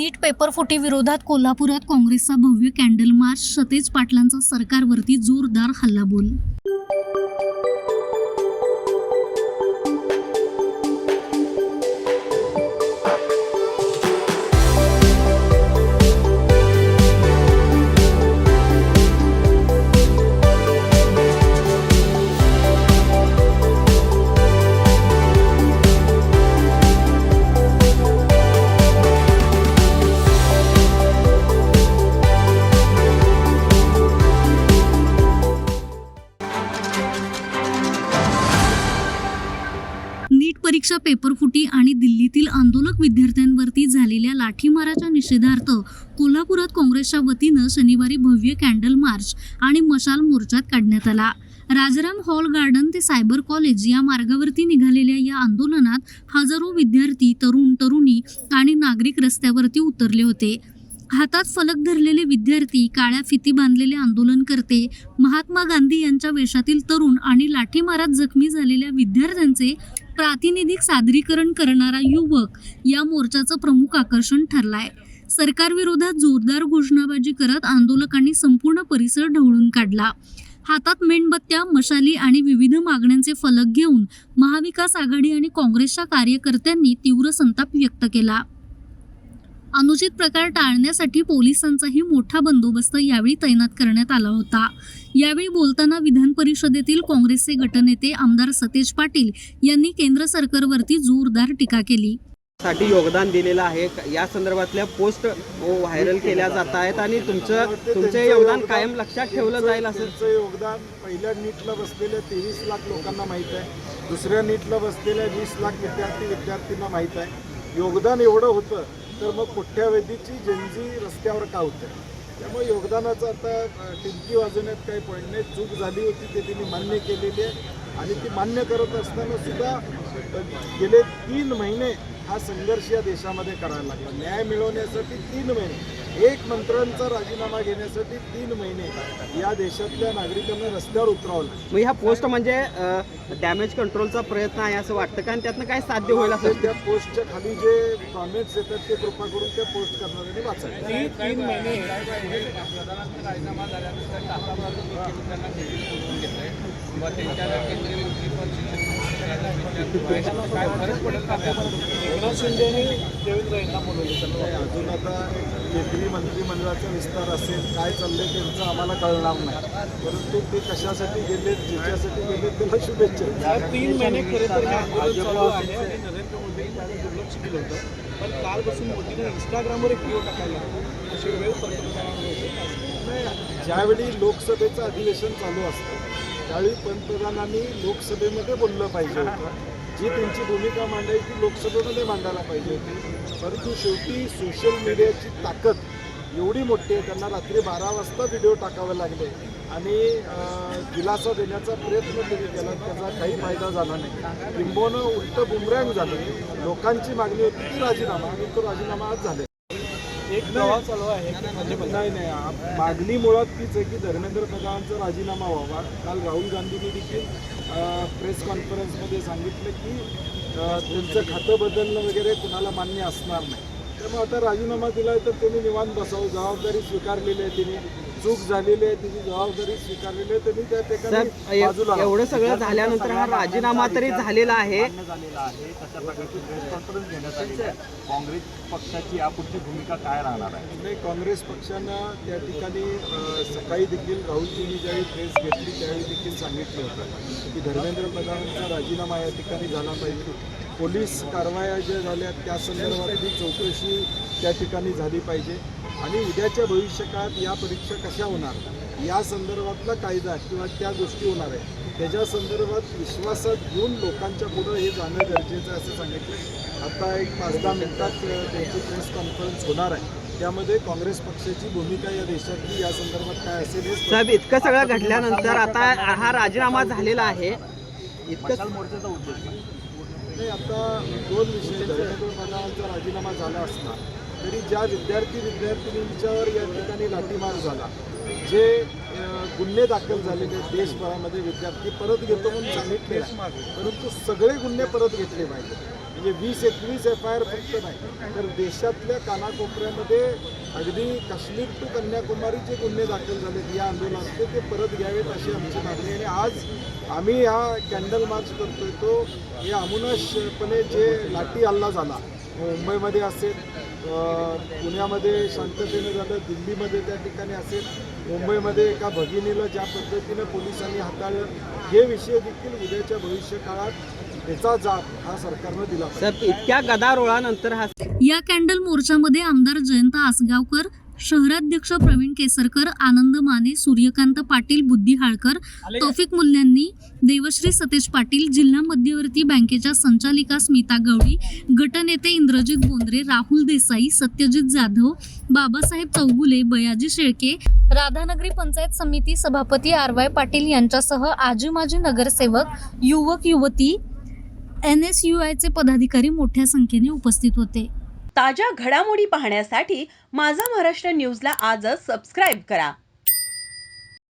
नीट paper फुटी विरोधात कोल्हापुरात काँग्रेसचा भव्य कॅन्डल मार्च, सतेज पाटलांचा सरकारवरती जोरदार हल्लाबोल. नीट परीक्षा पेपरफुटी आणि दिल्लीतील आंदोलक विद्यार्थ्यांवरती झालेल्या लाठीमाराच्या निषेधार्थ कोल्हापुरात काँग्रेसच्या वतीनं शनिवारी भव्य कॅन्डल मार्च आणि मशाल मोर्चा काढण्यात आला. राजाराम हॉल गार्डन ते सायबर कॉलेज या मार्गावरती निघालेल्या या आंदोलनात हजारो विद्यार्थी, तरुण, तरुणी आणि नागरिक रस्त्यावरती उतरले होते. हातात फलक धरलेले विद्यार्थी, काळ्या फिती बांधलेले आंदोलनकर्ते, महात्मा गांधी यांच्या वेशातील तरुण आणि लाठीमारात जखमी झालेल्या विद्यार्थ्यांचे प्रातिनिधिक सादरीकरण करणारा युवक या मोर्चाचं प्रमुख आकर्षण ठरलाय. सरकारविरोधात जोरदार घोषणाबाजी करत आंदोलकांनी संपूर्ण परिसर ढवळून काढला. हातात मेणबत्त्या, मशाली आणि विविध मागण्यांचे फलक घेऊन महाविकास आघाडी आणि काँग्रेसच्या कार्यकर्त्यांनी तीव्र संताप व्यक्त केला. अनुचित प्रकार टाळण्यासाठी पोलिसांचाही मोठा बंदोबस्त यावेळी तैनात करण्यात आला होता. यावेळी बोलताना विधान परिषदेतील काँग्रेसचे गटनेते आमदार सतेज पाटील यांनी केंद्र सरकारवरती जोरदार टीका केली. साठी योगदान दिलेलं आहे. या संदर्भातल्या पोस्ट व्हायरल केल्या जात आहेत आणि तुमचे योगदान कायम लक्षात ठेवलं जाईल. असं योगदान पहिल्या नीटला बसलेल्या 23 लाख लोकांना माहीत आहे, दुसऱ्या नीटला बसलेल्या 20 लाख विद्यार्थ्यांना माहीत आहे. योगदान एवढं होतं तर मग कोट्यावधीची जनजी रस्त्यावर का होतं. त्यामुळे योगदानाचं आता टिमकी वाजवण्यात काही पॉईंट नाही. चूक झाली होती ते त्यांनी मान्य केलेली आहे आणि ती मान्य करत असताना सुद्धा गेले 3 महिने हा संघर्ष या देशामध्ये करायला लागला. न्याय मिळवण्यासाठी 3 महिने, एक मंत्र्यांचा राजीनामा घेण्यासाठी 3 महिने या देशातल्या नागरिकांना रस्त्यावर उतरावं लागलं. मग ह्या पोस्ट म्हणजे डॅमेज कंट्रोलचा प्रयत्न आहे असं वाटतं का? आणि त्यातनं काय साध्य होईल असं? त्या पोस्टच्या खाली जे कॉमेंट्स येतात ते कृपा करून त्या पोस्ट करणाऱ्यांनी वाचायला. 3 महिने राजीनामा झाल्यानंतर काय फरक पडेल का? एकनाथ शिंदेने देवेंद्र यांना बोलवले. अजून आता केंद्रीय मंत्रिमंडळाचा विस्तार असेल, काय चाललंय त्यांचं आम्हाला कळणार नाही, परंतु ते कशासाठी गेलेत, ज्याच्यासाठी गेलेत त्याला शुभेच्छा. 3 महिने खरे तर हे आंदोलन चालू आहे आणि नरेंद्र मोदींनी त्याला दुर्लक्ष केलं होतं, पण कालपासून मोदींनी इंस्टाग्रामवर एक व्हिडिओ टाकायला अशी वेळ ज्यावेळी लोकसभेचं अधिवेशन चालू असतं त्यावेळी पंतप्रधानांनी लोकसभेमध्ये बोललं पाहिजे होतं. जी त्यांची भूमिका मांडायची लोकसभेमध्ये मांडायला पाहिजे होती. परंतु शेवटी सोशल मीडियाची ताकद एवढी मोठी आहे, त्यांना रात्री 12 वाजता व्हिडिओ टाकावे लागले आणि दिलासा देण्याचा प्रयत्न त्यांनी केला. त्याचा काही फायदा झाला नाही. किंबहुना उलटं बुमरँग झालं. लोकांची मागणी होती की राजीनामा, आणि तो राजीनामा आज झाला. एक प्रवाह चालू आहे नाही, मागणी मुळात तीच आहे की धर्मेंद्र प्रधानांचा राजीनामा व्हावा. काल राहुल गांधींनी देखील प्रेस कॉन्फरन्समध्ये सांगितलं की त्यांचं खातं बदलणं वगैरे कुणाला मान्य असणार नाही. त्यामुळे आता राजीनामा दिला आहे तर त्यांनी निवांत बसावं. जबाबदारी स्वीकारलेली आहे, त्यांनी चूक झालेली आहे, तिची जबाबदारी स्वीकारलेली आहे, त्यांनी त्या ठिकाणी बाजूला. एवढं सगळं झाल्यानंतर हा राजीनामा तरी झालेला आहे. तशा प्रकारची प्रेस कॉन्फरन्स घेण्यात आली आहे. काँग्रेस पक्षाची यापुढची भूमिका काय राहणार आहे? नाही, काँग्रेस पक्षानं त्या ठिकाणी सकाळी देखील राहुलजींनी ज्यावेळी प्रेस घेतली त्यावेळी देखील सांगितलं होतं की धर्मेंद्र प्रधानांचा राजीनामा या ठिकाणी झाला पाहिजे. पोलीस कारवाया ज्या झाल्या त्या संदर्भातली चौकशी त्या ठिकाणी झाली पाहिजे आणि उद्याच्या भविष्यकाळात या परीक्षा कशा होणार या संदर्भातला कायदा किंवा त्या गोष्टी होणार आहे त्याच्या संदर्भात विश्वासात घेऊन लोकांच्या पुढं हे जाणं गरजेचं आहे असं सांगितलं. आता एक 5-10 मिनिटात त्यांची प्रेस कॉन्फरन्स होणार आहे. त्यामध्ये काँग्रेस पक्षाची भूमिका या देशातली या संदर्भात काय असेल हे. साहेब, इतकं सगळं घडल्यानंतर आता हा राजीनामा झालेला आहे. इतकं मोर्चाचा उद्देश नाही, आता 2 विषय. धर्मेंद्र प्रधानांचा राजीनामा झाला असता तरी ज्या विद्यार्थिनींच्यावर या ठिकाणी लाठीमार झाला, जे गुन्हे दाखल झालेले आहेत देशभरामध्ये, विद्यार्थी परत घेतो म्हणून सांगितले परंतु सगळे गुन्हे परत घेतले पाहिजे. म्हणजे 20-21 FIR फक्त नाही तर देशातल्या कानाकोपऱ्यामध्ये अगदी काश्मीर टू कन्याकुमारी जे गुन्हे दाखल झालेत या आंदोलनात ते परत घ्यावेत अशी आमची मागणी. आणि आज आम्ही हा कॅन्डल मार्च करतोय तो हे अमुनाशपणे जे लाठी हल्ला झाला मुंबईमध्ये असेल, पुण्यामध्ये शांततेने झालं, दिल्लीमध्ये त्या ठिकाणी असेल, मुंबईमध्ये एका भगिनीला ज्या पद्धतीनं पोलिसांनी हाताळलं, हे विषय देखील उद्याच्या भविष्यकाळात त्याचा जाब हा सरकारनं दिला पाहिजे. सर, इतक्या गदारोळानंतर हा या कॅन्डल मोर्चामध्ये आमदार जयंत आसगावकर, शहराध्यक्ष प्रवीण केसरकर, आनंद माने, सूर्यकांत पाटील, बुद्धी हाळकर, तौफिक मुल्यांनी, देवश्री सतेज पाटील, जिल्हा मध्यवर्ती बँकेच्या संचालिका स्मिता गवळी, गटनेते इंद्रजित बोंद्रे, राहुल देसाई, सत्यजित जाधव, बाबासाहेब चौगुले, बयाजी शेळके, राधानगरी पंचायत समिती सभापती RY पाटील यांच्यासह आजी माजी नगरसेवक, युवक युवती, NSUIचे पदाधिकारी मोठ्या संख्येने उपस्थित होते. ताज्या घडामोडी पाहण्यासाठी माझा महाराष्ट्र न्यूजला आजच सबस्क्राईब करा.